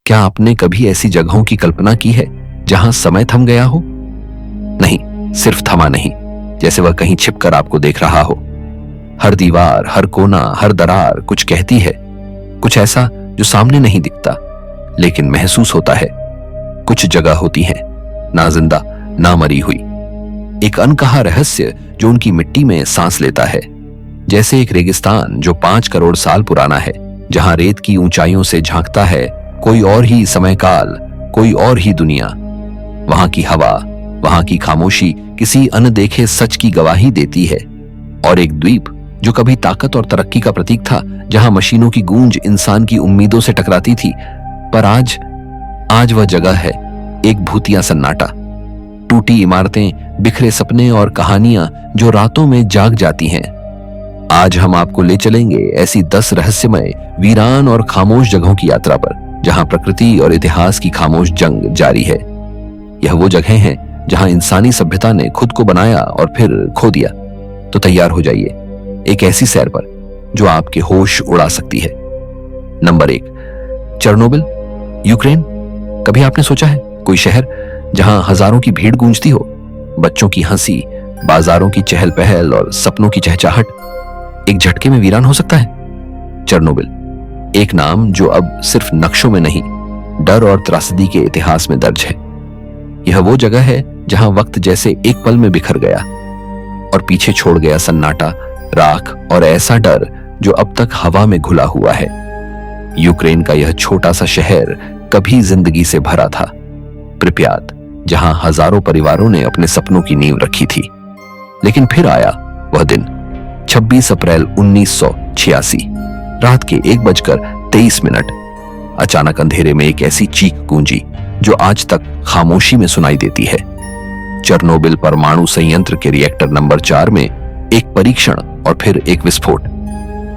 क्या आपने कभी ऐसी जगहों की कल्पना की है जहां समय थम गया हो? नहीं, सिर्फ थमा नहीं, जैसे वह कहीं छिपकर आपको देख रहा हो। हर दीवार, हर कोना, हर दरार कुछ कहती है, कुछ ऐसा जो सामने नहीं दिखता लेकिन महसूस होता है। कुछ जगह होती है ना जिंदा ना मरी हुई, एक अनकहा रहस्य जो उनकी मिट्टी में सांस लेता है। जैसे एक रेगिस्तान जो 5 करोड़ साल पुराना है, जहां रेत की ऊंचाइयों से झांकता है कोई और ही समय काल, कोई और ही दुनिया। वहां की हवा, वहां की खामोशी किसी अनदेखे सच की गवाही देती है। और एक द्वीप जो कभी ताकत और तरक्की का प्रतीक था, जहां मशीनों की गूंज इंसान की उम्मीदों से टकराती थी, पर आज वह जगह है एक भूतिया सन्नाटा। टूटी इमारतें, बिखरे सपने और कहानियां जो रातों में जाग जाती हैं। आज हम आपको ले चलेंगे ऐसी 10 रहस्यमय, वीरान और खामोश जगहों की यात्रा पर, जहां प्रकृति और इतिहास की खामोश जंग जारी है। यह वो जगह हैं जहां इंसानी सभ्यता ने खुद को बनाया और फिर खो दिया। तो तैयार हो जाइए एक ऐसी सैर पर जो आपके होश उड़ा सकती है। Number 1, Chernobyl, Ukraine. कभी आपने सोचा है कोई शहर जहां हजारों की भीड़ गूंजती हो, बच्चों की हंसी, बाजारों की चहल पहल और सपनों की चहचहाट एक झटके में वीरान हो सकता है? चेरनोबिल, एक नाम जो अब सिर्फ नक्शों में नहीं, डर और त्रासदी के इतिहास में दर्ज है। यह वो जगह है जहां वक्त जैसे एक पल में बिखर गया और पीछे छोड़ गया सन्नाटा, राख और ऐसा डर जो अब तक हवा में घुला हुआ है। यूक्रेन का यह छोटा सा शहर कभी जिंदगी से भरा था। प्रिप्यात, जहां हजारों परिवारों ने अपने सपनों की नींव रखी थी। लेकिन फिर आया वह दिन, 26 अप्रैल 1986, रात के 1:23। अचानक अंधेरे में एक ऐसी चीख गूंजी जो आज तक खामोशी में सुनाई देती है। चेरनोबिल परमाणु संयंत्र के रिएक्टर नंबर 4 में एक परीक्षण और फिर एक विस्फोट,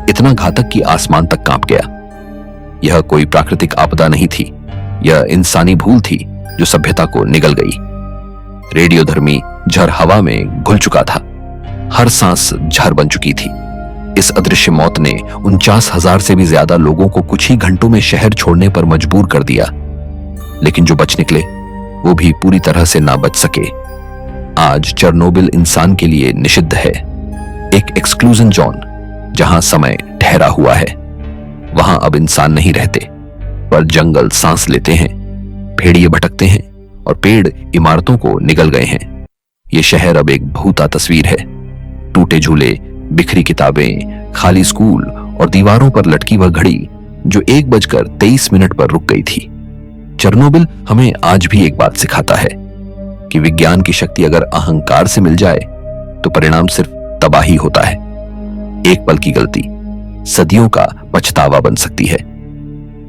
इतना घातक कि आसमान तक कांप गया। यह कोई प्राकृतिक आपदा नहीं थी, यह इंसानी भूल थी जो सभ्यता को निगल गई। रेडियोधर्मी झर हवा में घुल चुका था, हर सांस जहर बन चुकी थी। इस अदृश्य मौत ने 49,000 से भी ज्यादा लोगों को कुछ ही घंटों में शहर छोड़ने पर मजबूर कर दिया। लेकिन जो बच निकले वो भी पूरी तरह से ना बच सके। आज चेरनोबिल इंसान के लिए निषिद्ध है, एक एक्सक्लूजन जोन, जहां समय ठहरा हुआ है। वहां अब इंसान नहीं रहते, पर जंगल सांस लेते हैं, भेड़िए भटकते हैं और पेड़ इमारतों को निगल गए हैं। ये शहर अब एक भूता तस्वीर है। टूटे झूले, बिखरी किताबें, खाली स्कूल और दीवारों पर लटकी वह घड़ी जो 1:23 पर रुक गई थी। चेरनोबिल हमें आज भी एक बात सिखाता है कि विज्ञान की शक्ति अगर अहंकार से मिल जाए तो परिणाम सिर्फ तबाही होता है। एक पल की गलती सदियों का पछतावा बन सकती है।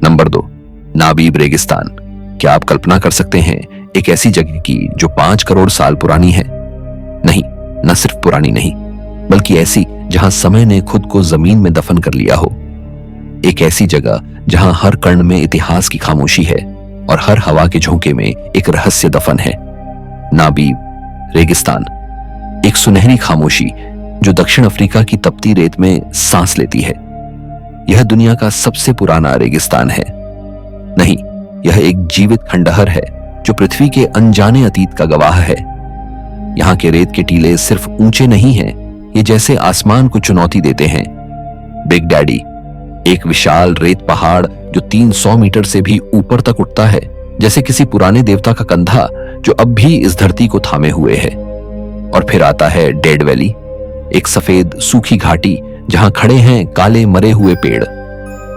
नंबर 2, नाबीब रेगिस्तान। क्या आप कल्पना कर सकते हैं एक ऐसी जगह की जो 5 करोड़ साल पुरानी है? नहीं, न सिर्फ पुरानी नहीं, बल्कि ऐसी जहां समय ने खुद को जमीन में दफन कर लिया हो। एक ऐसी जगह जहां हर कण में इतिहास की खामोशी है और हर हवा के झोंके में एक रहस्य दफन है। नाबीब रेगिस्तान, एक सुनहरी खामोशी जो दक्षिण अफ्रीका की तपती रेत में सांस लेती है। यह दुनिया का सबसे पुराना रेगिस्तान है। नहीं, यह एक जीवित खंडहर है जो पृथ्वी के अनजाने अतीत का गवाह है। यहाँ के रेत के टीले सिर्फ ऊंचे नहीं हैं, ये जैसे आसमान को चुनौती देते हैं। बिग डैडी, एक विशाल रेत पहाड़ जो 300 मीटर से भी ऊपर तक उठता है, जैसे किसी पुराने देवता का कंधा जो अब भी इस धरती को थामे हुए है। और फिर आता है डेड वैली, एक सफेद सूखी घाटी जहां खड़े हैं काले मरे हुए पेड़,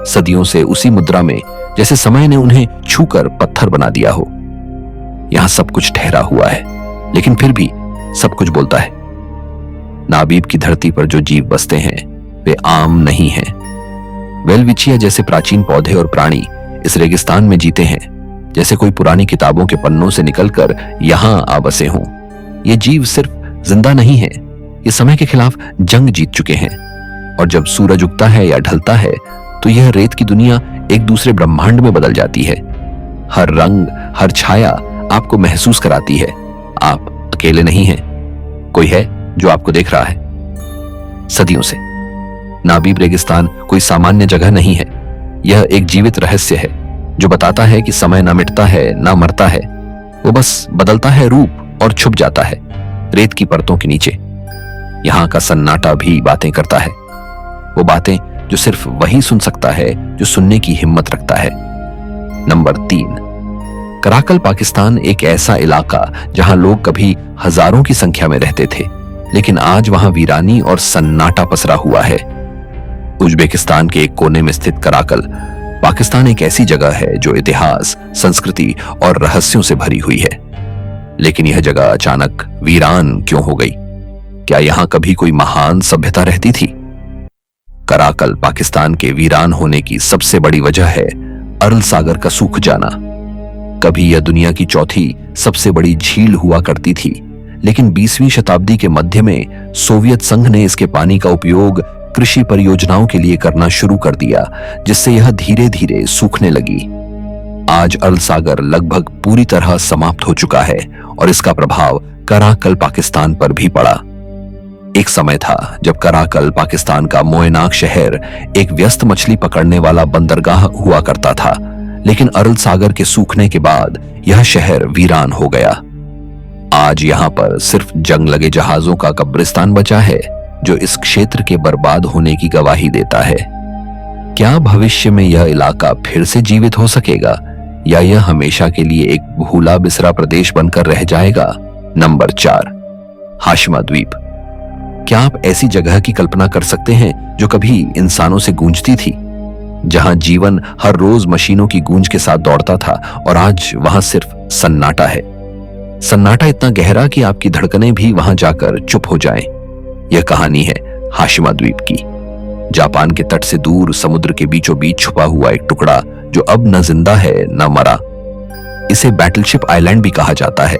सदियों से उसी मुद्रा में जैसे समय ने उन्हें छूकर पत्थर बना दिया हो। यहां सब कुछ ठहरा हुआ है, लेकिन फिर भी सब कुछ बोलता है। नाबीब की धरती पर जो जीव बसते हैं वे आम नहीं हैं। वेलविचिया जैसे प्राचीन पौधे और प्राणी इस रेगिस्तान में जीते हैं, जैसे कोई पुरानी किताबों के पन्नों से निकलकर यहां आ बसे हों। ये जीव सिर्फ जिंदा नहीं है, ये समय के खिलाफ जंग जीत चुके हैं। और जब सूरज उगता है या ढलता है तो यह रेत की दुनिया एक दूसरे ब्रह्मांड में बदल जाती है। हर रंग, हर छाया आपको महसूस कराती है आप अकेले नहीं हैं, कोई है जो आपको देख रहा है। सदियों से नाबीब रेगिस्तान कोई सामान्य जगह नहीं है, यह एक जीवित रहस्य है। जो बताता है कि समय ना मिटता है ना मरता है, वो बस बदलता है रूप और छुप जाता है रेत की परतों के नीचे। यहां का सन्नाटा भी बातें करता है, वो बातें जो सिर्फ वही सुन सकता है जो सुनने की हिम्मत रखता है। नंबर 3, कराकल पाकिस्तान एक ऐसा इलाका जहां लोग कभी हजारों की संख्या में रहते थे, लेकिन आज वहां वीरानी और सन्नाटा पसरा हुआ है। उज्बेकिस्तान के एक कोने में स्थित कराकल पाकिस्तान एक ऐसी जगह है जो इतिहास, संस्कृति और रहस्यों से भरी हुई है। लेकिन यह जगह अचानक वीरान क्यों हो गई? क्या यहां कभी कोई महान सभ्यता रहती थी? कराकल पाकिस्तान के वीरान होने की सबसे बड़ी वजह है अरल सागर का सूख जाना। कभी यह दुनिया की चौथी सबसे बड़ी झील हुआ करती थी, लेकिन 20वीं शताब्दी के मध्य में सोवियत संघ ने इसके पानी का उपयोग कृषि परियोजनाओं के लिए करना शुरू कर दिया, जिससे यह धीरे धीरे सूखने लगी। आज अरल सागर लगभग पूरी तरह समाप्त हो चुका है और इसका प्रभाव कराकल पाकिस्तान पर भी पड़ा। एक समय था जब कराकल पाकिस्तान का मोयनाक शहर एक व्यस्त मछली पकड़ने वाला बंदरगाह हुआ करता था, लेकिन अरल सागर के सूखने के बाद यह शहर वीरान हो गया। आज यहां पर सिर्फ जंग लगे जहाजों का कब्रिस्तान बचा है, जो इस क्षेत्र के बर्बाद होने की गवाही देता है। क्या भविष्य में यह इलाका फिर से जीवित हो सकेगा, या यह हमेशा के लिए एक भूला बिसरा प्रदेश बनकर रह जाएगा? नंबर 4, हाशिमा द्वीप। क्या आप ऐसी जगह की कल्पना कर सकते हैं जो कभी इंसानों से गूंजती थी, जहां जीवन हर रोज मशीनों की गूंज के साथ दौड़ता था और आज वहां सिर्फ सन्नाटा है? सन्नाटा इतना गहरा कि आपकी धड़कनें भी वहां जाकर चुप हो जाएं। यह कहानी है हाशिमा द्वीप की, जापान के तट से दूर समुद्र के बीचों बीच छुपा हुआ एक टुकड़ा जो अब न जिंदा है न मरा। इसे बैटलशिप आइलैंड भी कहा जाता है,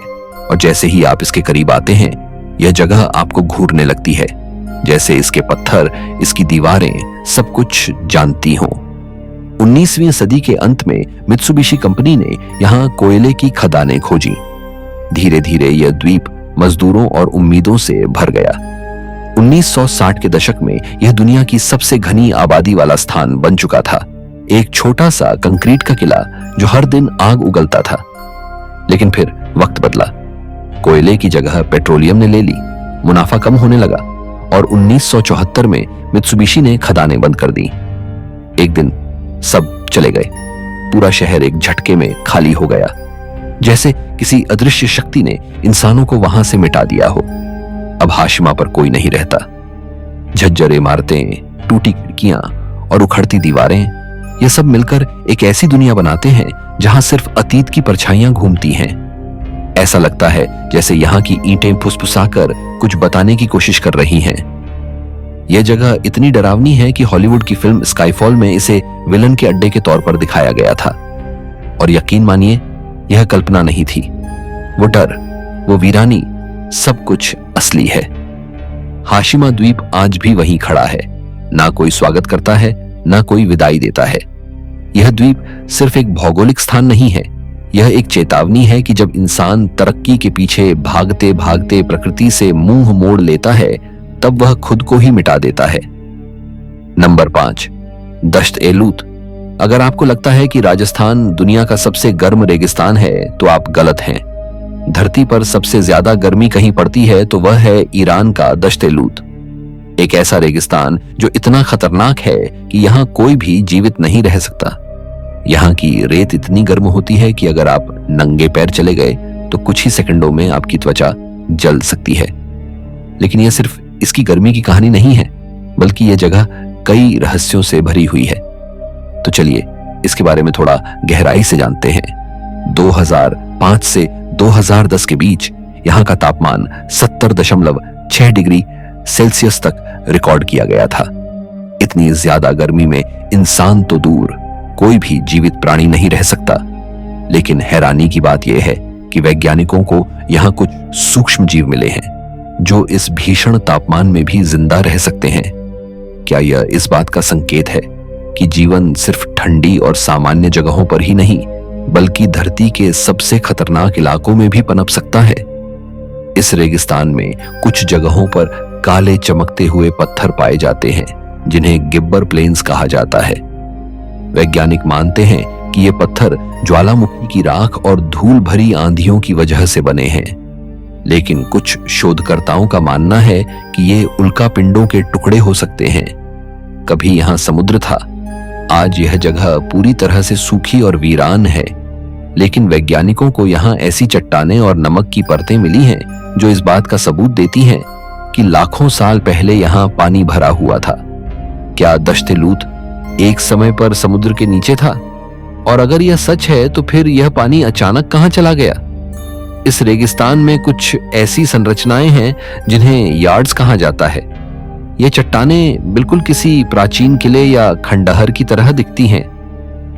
और जैसे ही आप इसके करीब आते हैं, यह जगह आपको घूरने लगती है, जैसे इसके पत्थर, इसकी दीवारें सब कुछ जानती हों। 19वीं सदी के अंत में मित्सुबिशी कंपनी ने यहां कोयले की खदानें खोजी। धीरे धीरे यह द्वीप मजदूरों और उम्मीदों से भर गया। 1960 के दशक में यह दुनिया की सबसे घनी आबादी वाला स्थान बन चुका था, एक छोटा सा कंक्रीट का किला जो हर दिन आग उगलता था। लेकिन फिर वक्त बदला, कोयले की जगह पेट्रोलियम ने ले ली, मुनाफा कम होने लगा और 1974 में मित्सुबिशी ने खदानें बंद कर दी। एक दिन सब चले गए, पूरा शहर एक झटके में खाली हो गया, जैसे किसी अदृश्य शक्ति ने इंसानों को वहां से मिटा दिया हो। अब हाशिमा पर कोई नहीं रहता। झज्जर इमारतें, टूटी खिड़कियां और उखड़ती दीवारें, ये सब मिलकर एक ऐसी दुनिया बनाते हैं जहां सिर्फ अतीत की परछाइयां घूमती हैं। ऐसा लगता है जैसे यहां की ईंटें फुसफुसाकर कुछ बताने की कोशिश कर रही हैं। यह जगह इतनी डरावनी है कि हॉलीवुड की फिल्म स्काईफॉल में इसे विलन के अड्डे के तौर पर दिखाया गया था। और यकीन मानिए, यह कल्पना नहीं थी। वो डर, वो वीरानी, सब कुछ असली है। हाशिमा द्वीप आज भी वहीं खड़ा है, ना कोई स्वागत करता है, ना कोई विदाई देता है। यह द्वीप सिर्फ एक भौगोलिक स्थान नहीं है, यह एक चेतावनी है कि जब इंसान तरक्की के पीछे भागते भागते प्रकृति से मुंह मोड़ लेता है, तब वह खुद को ही मिटा देता है। नंबर 5, दश्त-ए-लूत। अगर आपको लगता है कि राजस्थान दुनिया का सबसे गर्म रेगिस्तान है, तो आप गलत हैं। धरती पर सबसे ज्यादा गर्मी कहीं पड़ती है तो वह है ईरान का दश्त-ए-लूत, एक ऐसा रेगिस्तान जो इतना खतरनाक है कि यहां कोई भी जीवित नहीं रह सकता। यहां की रेत इतनी गर्म होती है कि अगर आप नंगे पैर चले गए तो कुछ ही सेकंडों में आपकी त्वचा जल सकती है। लेकिन यह सिर्फ इसकी गर्मी की कहानी नहीं है, बल्कि यह जगह कई रहस्यों से भरी हुई है। तो चलिए इसके बारे में थोड़ा गहराई से जानते हैं। 2005 से 2010 के बीच यहां का तापमान 70.6 डिग्री सेल्सियस तक रिकॉर्ड किया गया था। इतनी ज्यादा गर्मी में इंसान तो दूर, कोई भी जीवित प्राणी नहीं रह सकता। लेकिन हैरानी की बात यह है कि वैज्ञानिकों को यहां कुछ सूक्ष्म जीव मिले हैं जो इस भीषण तापमान में भी जिंदा रह सकते हैं। क्या यह इस बात का संकेत है कि जीवन सिर्फ ठंडी और सामान्य जगहों पर ही नहीं, बल्कि धरती के सबसे खतरनाक इलाकों में भी पनप सकता है? इस रेगिस्तान में कुछ जगहों पर काले चमकते हुए पत्थर पाए जाते हैं, जिन्हें गिब्बर प्लेन्स कहा जाता है। वैज्ञानिक मानते हैं कि ये पत्थर ज्वालामुखी की राख और धूल भरी आंधियों की वजह से बने हैं, लेकिन कुछ शोधकर्ताओं का मानना है कि ये उल्का पिंडों के टुकड़े हो सकते हैं। कभी यहां समुद्र था। आज यह जगह पूरी तरह से सूखी और वीरान है, लेकिन वैज्ञानिकों को यहां ऐसी चट्टानें और नमक की परतें मिली हैं जो इस बात का सबूत देती हैं कि लाखों साल पहले यहां पानी भरा हुआ था। क्या दश्ते लूत एक समय पर समुद्र के नीचे था? और अगर यह सच है तो फिर यह पानी अचानक कहां चला गया? इस रेगिस्तान में कुछ ऐसी संरचनाएं हैं जिन्हें यार्ड्स कहा जाता है। ये चट्टानें बिल्कुल किसी प्राचीन किले या खंडहर की तरह दिखती हैं।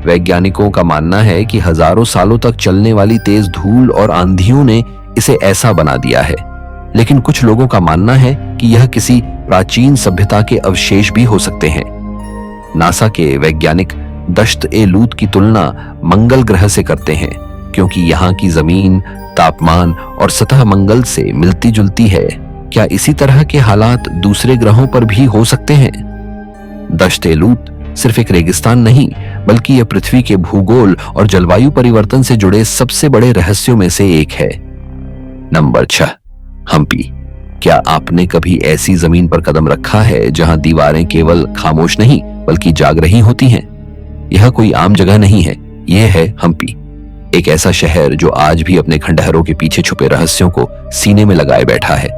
वैज्ञानिकों का मानना है कि हजारों सालों तक चलने वाली तेज धूल और आंधियों ने इसे ऐसा बना दिया है, लेकिन कुछ लोगों का मानना है कि यह किसी प्राचीन सभ्यता के अवशेष भी हो सकते हैं। नासा के वैज्ञानिक दश्त-ए-लूत की तुलना मंगल ग्रह से करते हैं, क्योंकि यहाँ की जमीन, तापमान और सतह मंगल से मिलती जुलती है। क्या इसी तरह के हालात दूसरे ग्रहों पर भी हो सकते हैं? दश्त-ए-लूत सिर्फ एक रेगिस्तान नहीं, बल्कि यह पृथ्वी के भूगोल और जलवायु परिवर्तन से जुड़े सबसे बड़े रहस्यों में से एक है। नंबर 6, हम्पी। क्या आपने कभी ऐसी जमीन पर कदम रखा है जहां दीवारें केवल खामोश नहीं बल्कि जाग रही होती हैं? यह कोई आम जगह नहीं है, यह है हम्पी, एक ऐसा शहर जो आज भी अपने खंडहरों के पीछे छुपे रहस्यों को सीने में लगाए बैठा है।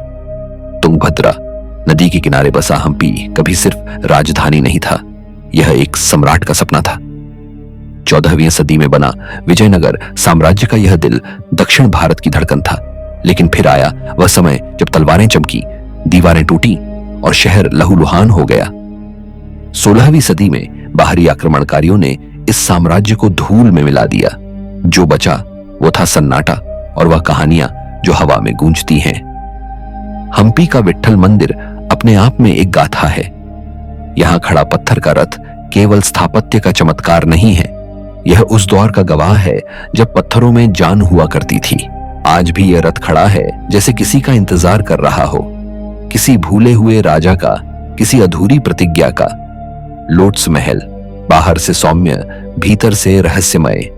तुंगभद्रा नदी के किनारे बसा हम्पी कभी सिर्फ राजधानी नहीं था, यह एक सम्राट का सपना था। 14वीं सदी में बना विजयनगर साम्राज्य का यह दिल दक्षिण भारत की धड़कन था। लेकिन फिर आया वह समय जब तलवारें चमकी, दीवारें टूटी और शहर लहूलुहान हो गया। 16वीं सदी में बाहरी आक्रमणकारियों ने इस साम्राज्य को धूल में मिला दिया। जो बचा वो था सन्नाटा और वह कहानियां जो हवा में गूंजती हैं। हम्पी का विट्ठल मंदिर अपने आप में एक गाथा है। यहां खड़ा पत्थर का रथ केवल स्थापत्य का चमत्कार नहीं है, यह उस दौर का गवाह है जब पत्थरों में जान हुआ करती थी। आज भी यह रथ खड़ा है जैसे किसी का इंतजार कर रहा हो, किसी भूले हुए राजा का, किसी अधूरी प्रतिज्ञा का। लोटस महल, बाहर से सौम्य, भीतर से रहस्यमय।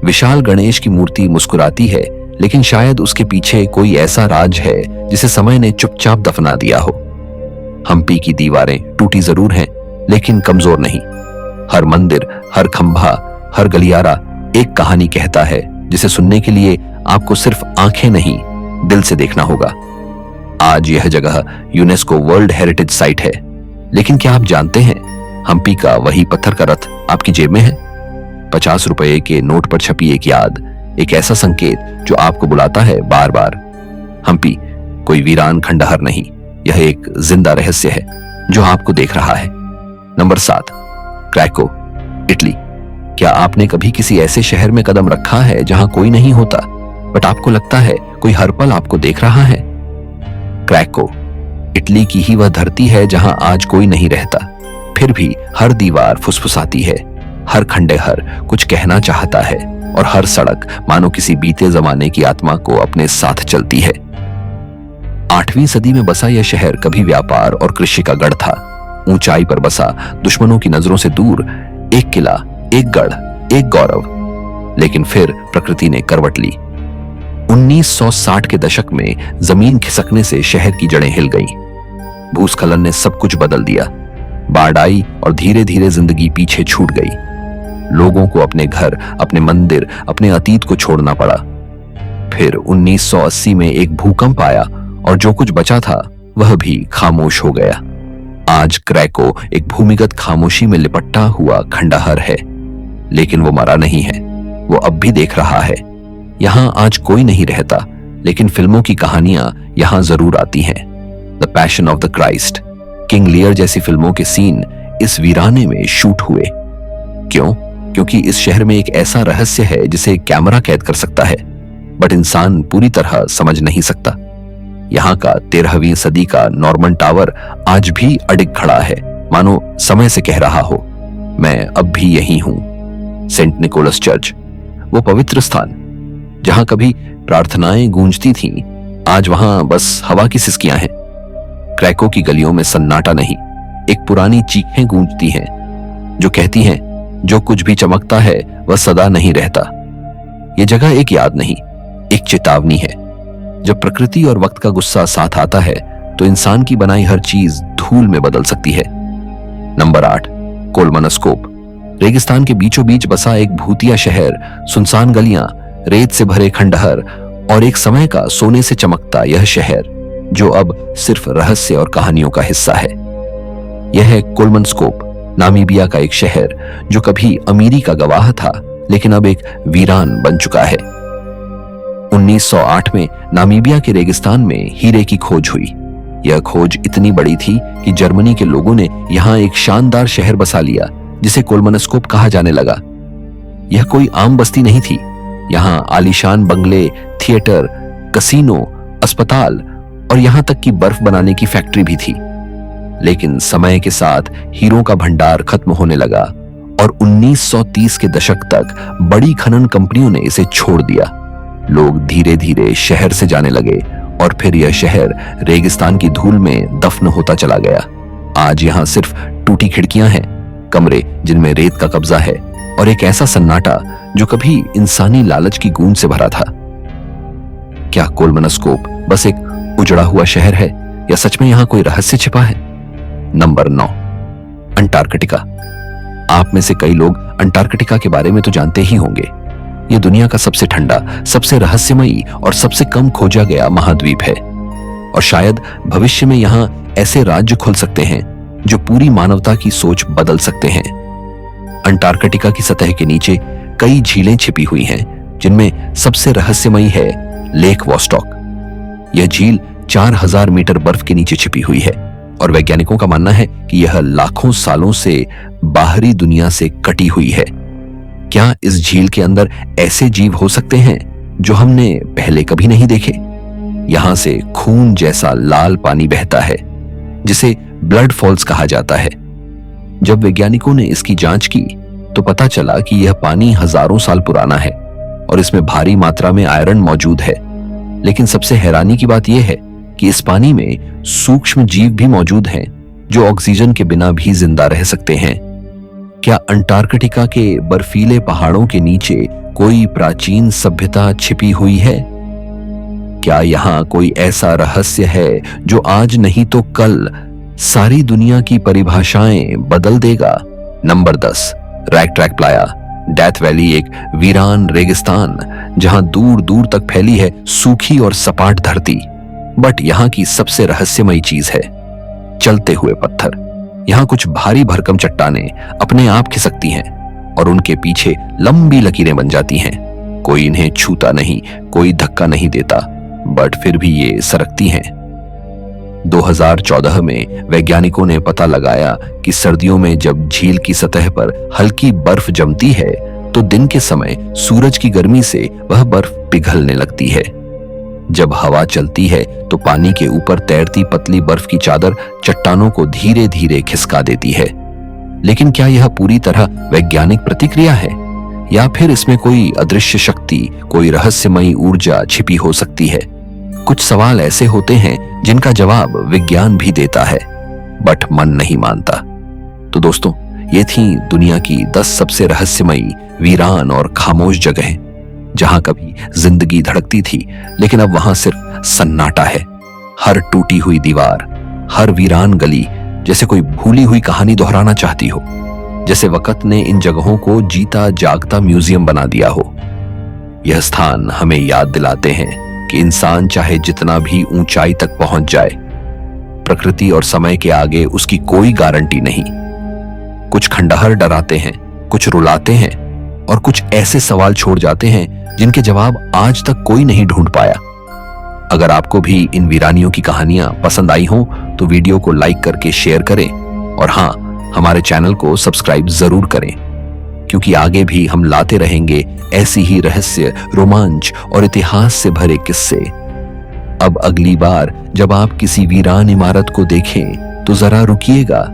विशाल गणेश की मूर्ति मुस्कुराती है, लेकिन शायद उसके पीछे कोई ऐसा राज है जिसे समय ने चुपचाप दफना दिया हो। हम्पी की दीवारें टूटी जरूर हैं, लेकिन कमजोर नहीं। हर मंदिर, हर खंभा, हर गलियारा एक कहानी कहता है, जिसे सुनने के लिए आपको सिर्फ आंखें नहीं, दिल से देखना होगा। आज यह जगह यूनेस्को वर्ल्ड हेरिटेज साइट है, लेकिन क्या आप जानते हैं हम्पी का वही पत्थर का रथ आपकी जेब में है? 50 रुपए के नोट पर छपी एक याद, एक ऐसा संकेत जो आपको बुलाता है बार बार। हम्पी कोई वीरान खंडहर नहीं, यह एक जिंदा रहस्य है जो आपको देख रहा है। Number 7, Krakow, Italy. क्या आपने कभी किसी ऐसे शहर में कदम रखा है जहां कोई नहीं होता, बट आपको लगता है कोई हर पल आपको देख रहा है? क्रैको इटली की ही वह धरती है जहां आज कोई नहीं रहता, फिर भी हर दीवार फुसफुसाती है, हर खंडहर कुछ कहना चाहता है और हर सड़क मानो किसी बीते जमाने की आत्मा को अपने साथ चलती है। 8वीं सदी में बसा यह शहर कभी व्यापार और कृषि का गढ़ था। ऊंचाई पर बसा, दुश्मनों की नजरों से दूर, एक किला, एक गढ़, एक गौरव। लेकिन फिर प्रकृति ने करवट ली। 1960 के दशक में जमीन खिसकने से शहर की जड़ें हिल गईं। भूस्खलन ने सब कुछ बदल दिया। बाढ़ आई और धीरे धीरे जिंदगी पीछे छूट गई। लोगों को अपने घर, अपने मंदिर, अपने अतीत को छोड़ना पड़ा। फिर 1980 में एक भूकंप आया और जो कुछ बचा था वह भी खामोश हो गया। आज क्रैको एक भूमिगत खामोशी में लिपटा हुआ खंडहर है, लेकिन वो मरा नहीं है, वो अब भी देख रहा है। यहां आज कोई नहीं रहता, लेकिन फिल्मों की कहानियां यहां जरूर आती हैं। The passion of the Christ, King Lear जैसी फिल्मों के सीन इस वीराने में शूट हुए। क्यों? क्योंकि इस शहर में एक ऐसा रहस्य है जिसे कैमरा कैद कर सकता है, बट इंसान पूरी तरह समझ नहीं सकता। यहाँ का 13वीं सदी का नॉर्मन टावर आज भी अडिग खड़ा है, मानो समय से कह रहा हो, मैं अब भी यही हूं। सेंट निकोलस चर्च, वो पवित्र स्थान जहां कभी प्रार्थनाएं गूंजती थीं, आज वहां बस हवा की सिसकियां हैं। क्रैको की गलियों में सन्नाटा नहीं, एक पुरानी चीखें गूंजती हैं जो कहती हैं जो कुछ भी चमकता है वह सदा नहीं रहता। यह जगह एक याद नहीं, एक चेतावनी है। जब प्रकृति और वक्त का गुस्सा साथ आता है तो इंसान की बनाई हर चीज धूल में बदल सकती है। नंबर 8, कोलमनस्कोप। रेगिस्तान के बीचों बीच बसा एक भूतिया शहर, सुनसान गलियां, रेत से भरे खंडहर और एक समय का सोने से चमकता यह शहर जो अब सिर्फ रहस्य और कहानियों का हिस्सा है। यह है कोलमनस्कोप, नामीबिया का एक शहर जो कभी अमीरी का गवाह था लेकिन अब एक वीरान बन चुका है। 1908 में नामीबिया के रेगिस्तान में हीरे की खोज हुई। यह खोज इतनी बड़ी थी कि जर्मनी के लोगों ने यहां एक शानदार शहर बसा लिया जिसे कोलमनस्कोप कहा जाने लगा। यह कोई आम बस्ती नहीं थी। यहां आलीशान बंगले, थिएटर, कसीनो, अस्पताल और यहां तक कि बर्फ बनाने की फैक्ट्री भी थी। लेकिन समय के साथ हीरों का भंडार खत्म होने लगा और 1930 के दशक तक बड़ी खनन कंपनियों ने इसे छोड़ दिया। लोग धीरे धीरे शहर से जाने लगे और फिर यह शहर रेगिस्तान की धूल में दफन होता चला गया। आज यहां सिर्फ टूटी खिड़कियां हैं, कमरे जिनमें रेत का कब्जा है और एक ऐसा सन्नाटा जो कभी इंसानी लालच की गूंज से भरा था। क्या कोलमनस्कोप बस एक उजड़ा हुआ शहर है या सच में यहां कोई रहस्य छिपा है? Number 9, Antarctica. आप में से कई लोग अंटार्कटिका के बारे में तो जानते ही होंगे। यह दुनिया का सबसे ठंडा, सबसे रहस्यमयी और सबसे कम खोजा गया महाद्वीप है और शायद भविष्य में यहां ऐसे राज्य खुल सकते हैं जो पूरी मानवता की सोच बदल सकते हैं। अंटार्कटिका की सतह के नीचे कई झीलें छिपी हुई हैं जिनमें सबसे रहस्यमयी है लेक वॉस्टॉक। यह झील 4000 मीटर बर्फ के नीचे छिपी हुई है और वैज्ञानिकों का मानना है कि यह लाखों सालों से बाहरी दुनिया से कटी हुई है। क्या इस झील के अंदर ऐसे जीव हो सकते हैं जो हमने पहले कभी नहीं देखे? यहां से खून जैसा लाल पानी बहता है जिसे ब्लड फॉल्स कहा जाता है। जब वैज्ञानिकों ने इसकी जांच की तो पता चला कि यह पानी हजारों साल पुराना है और इसमें भारी मात्रा में आयरन मौजूद है। लेकिन सबसे हैरानी की बात यह है कि इस पानी में सूक्ष्म जीव भी मौजूद हैं जो ऑक्सीजन के बिना भी जिंदा रह सकते हैं। क्या अंटार्कटिका के बर्फीले पहाड़ों के नीचे कोई प्राचीन सभ्यता छिपी हुई है? क्या यहाँ कोई ऐसा रहस्य है जो आज नहीं तो कल सारी दुनिया की परिभाषाएं बदल देगा? Number 10, rack track Playa, death valley, एक वीरान रेगिस्तान जहां दूर दूर तक फैली है सूखी और सपाट धरती। बट यहाँ की सबसे रहस्यमयी चीज है चलते हुए पत्थर। यहाँ कुछ भारी भरकम चट्टानें अपने आप खिसकती हैं और उनके पीछे लंबी लकीरें बन जाती हैं। कोई इन्हें छूता नहीं, कोई धक्का नहीं देता, बट फिर भी ये सरकती हैं। 2014 में वैज्ञानिकों ने पता लगाया कि सर्दियों में जब झील की सतह पर हल्की बर्फ जमती है तो दिन के समय सूरज की गर्मी से वह बर्फ पिघलने लगती है। जब हवा चलती है तो पानी के ऊपर तैरती पतली बर्फ की चादर चट्टानों को धीरे धीरे खिसका देती है। लेकिन क्या यह पूरी तरह वैज्ञानिक प्रतिक्रिया है या फिर इसमें कोई अदृश्य शक्ति, कोई रहस्यमयी ऊर्जा छिपी हो सकती है? कुछ सवाल ऐसे होते हैं जिनका जवाब विज्ञान भी देता है बट मन नहीं मानता। तो दोस्तों, ये थी दुनिया की 10 सबसे रहस्यमयी, वीरान और खामोश जगहें जहां कभी जिंदगी धड़कती थी लेकिन अब वहां सिर्फ सन्नाटा है। हर टूटी हुई दीवार, हर वीरान गली जैसे कोई भूली हुई कहानी दोहराना चाहती हो, जैसे वक्त ने इन जगहों को जीता जागता म्यूजियम बना दिया हो। यह स्थान हमें याद दिलाते हैं कि इंसान चाहे जितना भी ऊंचाई तक पहुंच जाए, प्रकृति और समय के आगे उसकी कोई गारंटी नहीं। कुछ खंडहर डराते हैं, कुछ रुलाते हैं और कुछ ऐसे सवाल छोड़ जाते हैं जिनके जवाब आज तक कोई नहीं ढूंढ पाया। अगर आपको भी इन वीरानियों की कहानियां पसंद आई हों तो वीडियो को लाइक करके शेयर करें और हाँ, हमारे चैनल को सब्सक्राइब जरूर करें क्योंकि आगे भी हम लाते रहेंगे ऐसी ही रहस्य, रोमांच और इतिहास से भरे किस्से। अब अगली बार जब आप किसी वीरान इमारत को देखें तो जरा रुकिएगा,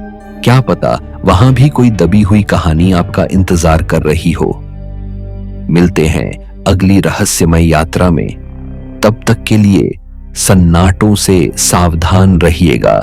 क्या पता वहां भी कोई दबी हुई कहानी आपका इंतजार कर रही हो। मिलते हैं अगली रहस्यमय यात्रा में, तब तक के लिए सन्नाटों से सावधान रहिएगा।